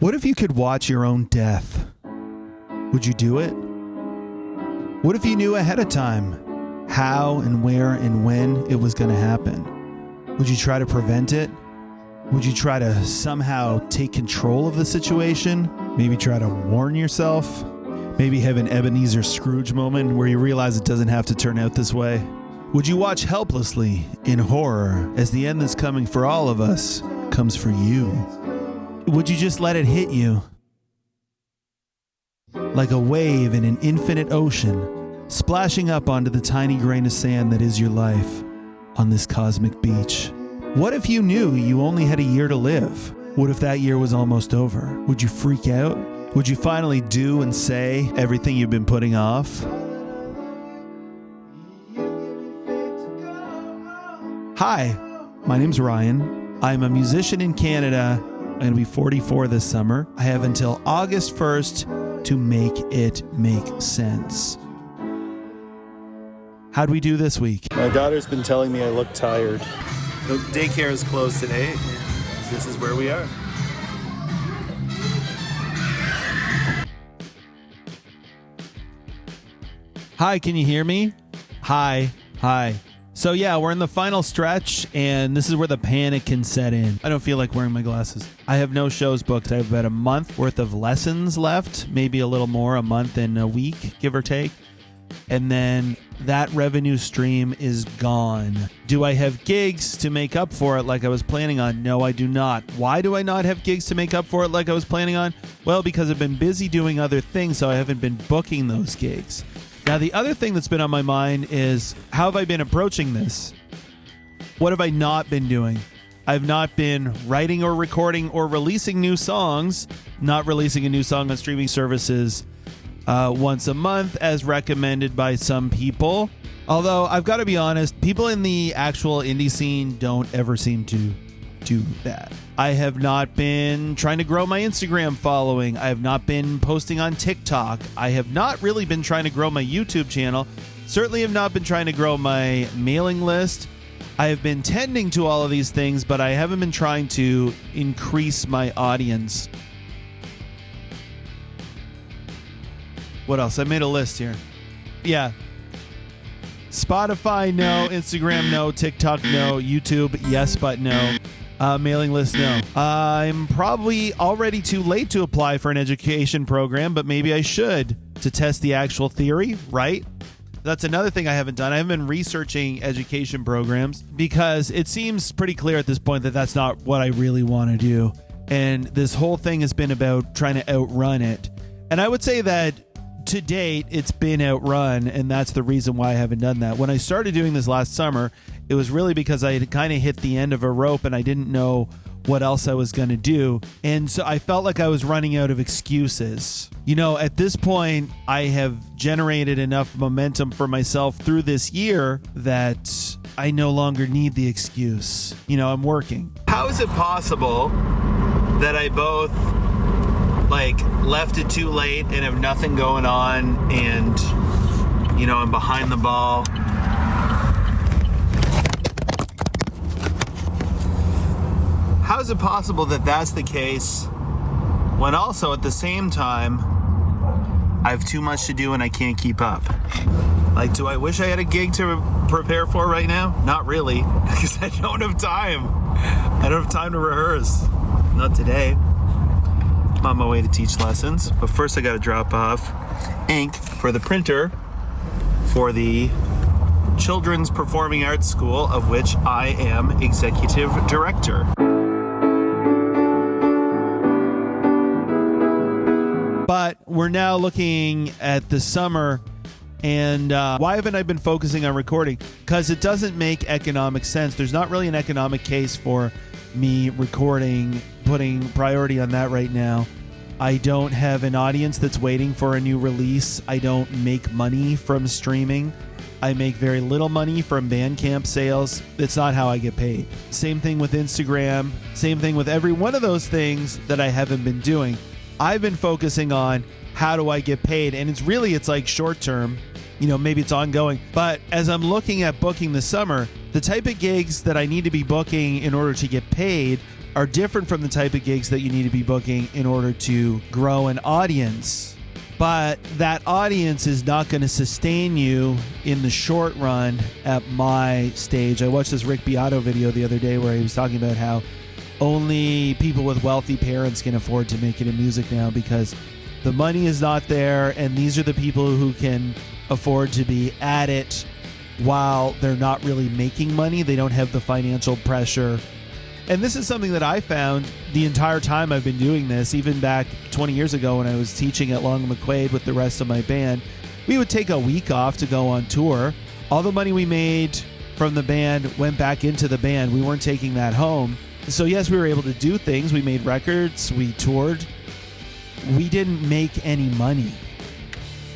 What if you could watch your own death? Would you do it? What if you knew ahead of time how and where and when it was going to happen? Would you try to prevent it? Would you try to somehow take control of the situation? Maybe try to warn yourself? Maybe have an Ebenezer Scrooge moment where you realize it doesn't have to turn out this way? Would you watch helplessly in horror as the end that's coming for all of us comes for you? Would you just let it hit you? Like a wave in an infinite ocean, splashing up onto the tiny grain of sand that is your life on this cosmic beach. What if you knew you only had a year to live? What if that year was almost over? Would you freak out? Would you finally do and say everything you've been putting off? Hi, my name's Ryan. I'm a musician in Canada. I'm going to be 44 this summer. I have until August 1st to make it make sense. How'd we do this week? My daughter's been telling me I look tired. So daycare is closed today. This is where we are. Hi, can you hear me? Hi. So yeah, we're in the final stretch, and this is where the panic can set in. I don't feel like wearing my glasses. I have no shows booked. I have about a month worth of lessons left, maybe a little more, a month and a week, give or take. And then that revenue stream is gone. Do I have gigs to make up for it like I was planning on? No, I do not. Why do I not have gigs to make up for it like I was planning on? Well, because I've been busy doing other things, so I haven't been booking those gigs. Now, the other thing that's been on my mind is, how have I been approaching this? What have I not been doing? I've not been writing or recording or releasing new songs, not releasing a new song on streaming services once a month as recommended by some people. Although, I've got to be honest, people in the actual indie scene don't ever seem to do that. I have not been trying to grow my Instagram following. I have not been posting on TikTok. I have not really been trying to grow my YouTube channel. Certainly have not been trying to grow my mailing list. I have been tending to all of these things, but I haven't been trying to increase my audience. What else? I made a list here. Yeah. Spotify, no. Instagram, no. TikTok, no. YouTube, yes, but no. Mailing list, no. I'm probably already too late to apply for an education program, but maybe I should to test the actual theory, right? That's another thing I haven't done. I haven't been researching education programs because it seems pretty clear at this point that that's not what I really want to do. And this whole thing has been about trying to outrun it. And I would say that to date, it's been outrun, and that's the reason why I haven't done that. When I started doing this last summer, it was really because I had kind of hit the end of a rope and I didn't know what else I was going to do. And so I felt like I was running out of excuses. You know, at this point, I have generated enough momentum for myself through this year that I no longer need the excuse. You know, I'm working. How is it possible that I both left it too late and have nothing going on and, you know, I'm behind the ball? How is it possible that that's the case when also at the same time I have too much to do and I can't keep up? Do I wish I had a gig to prepare for right now? Not really, because I don't have time. I don't have time to rehearse. Not today. I'm on my way to teach lessons, but first I got to drop off ink for the printer for the Children's Performing Arts School, of which I am executive director. But we're now looking at the summer, and why haven't I been focusing on recording? Because it doesn't make economic sense. There's not really an economic case for me recording, putting priority on that right now. I don't have an audience that's waiting for a new release. I don't make money from streaming. I make very little money from Bandcamp sales. It's not how I get paid. Same thing with Instagram. Same thing with every one of those things that I haven't been doing. I've been focusing on how do I get paid, and it's like short term. You know, maybe it's ongoing. But as I'm looking at booking this summer, the type of gigs that I need to be booking in order to get paid are different from the type of gigs that you need to be booking in order to grow an audience. But that audience is not going to sustain you in the short run at my stage. I watched this Rick Beato video the other day where he was talking about how only people with wealthy parents can afford to make it in music now because the money is not there, and these are the people who can afford to be at it while they're not really making money. They don't have the financial pressure. And this is something that I found the entire time I've been doing this, even back 20 years ago when I was teaching at Long McQuaid with the rest of my band. We would take a week off to go on tour. All the money we made from the band went back into the band. We weren't taking that home. So yes, we were able to do things. We made records. We toured. We didn't make any money.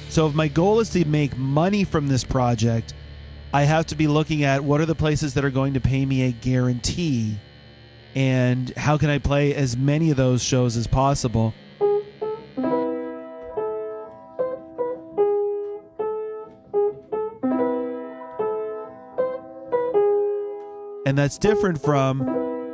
So if my goal is to make money from this project, I have to be looking at what are the places that are going to pay me a guarantee, and how can I play as many of those shows as possible. And that's different from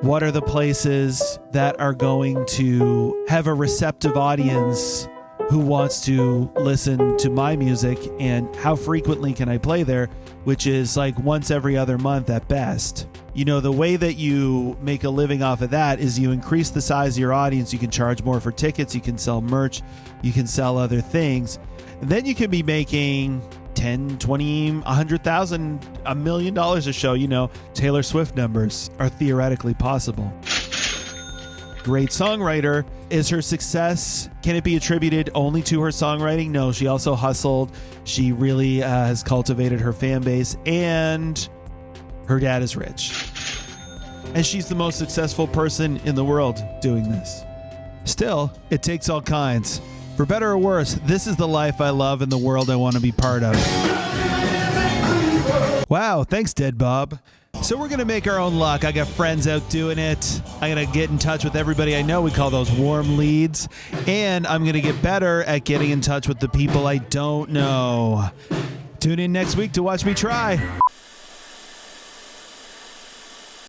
what are the places that are going to have a receptive audience who wants to listen to my music, and how frequently can I play there, which is like once every other month at best. You know, the way that you make a living off of that is you increase the size of your audience. You can charge more for tickets. You can sell merch. You can sell other things. And then you can be making 10, 20, 100,000, $1 million a show. You know, Taylor Swift numbers are theoretically possible. Great songwriter. Is her success, can it be attributed only to her songwriting? No, she also hustled. She really has cultivated her fan base, and her dad is rich. And she's the most successful person in the world doing this. Still, it takes all kinds. For better or worse, this is the life I love and the world I want to be part of. Wow, thanks, Dead Bob. So we're going to make our own luck. I got friends out doing it. I'm going to get in touch with everybody I know. We call those warm leads. And I'm going to get better at getting in touch with the people I don't know. Tune in next week to watch me try.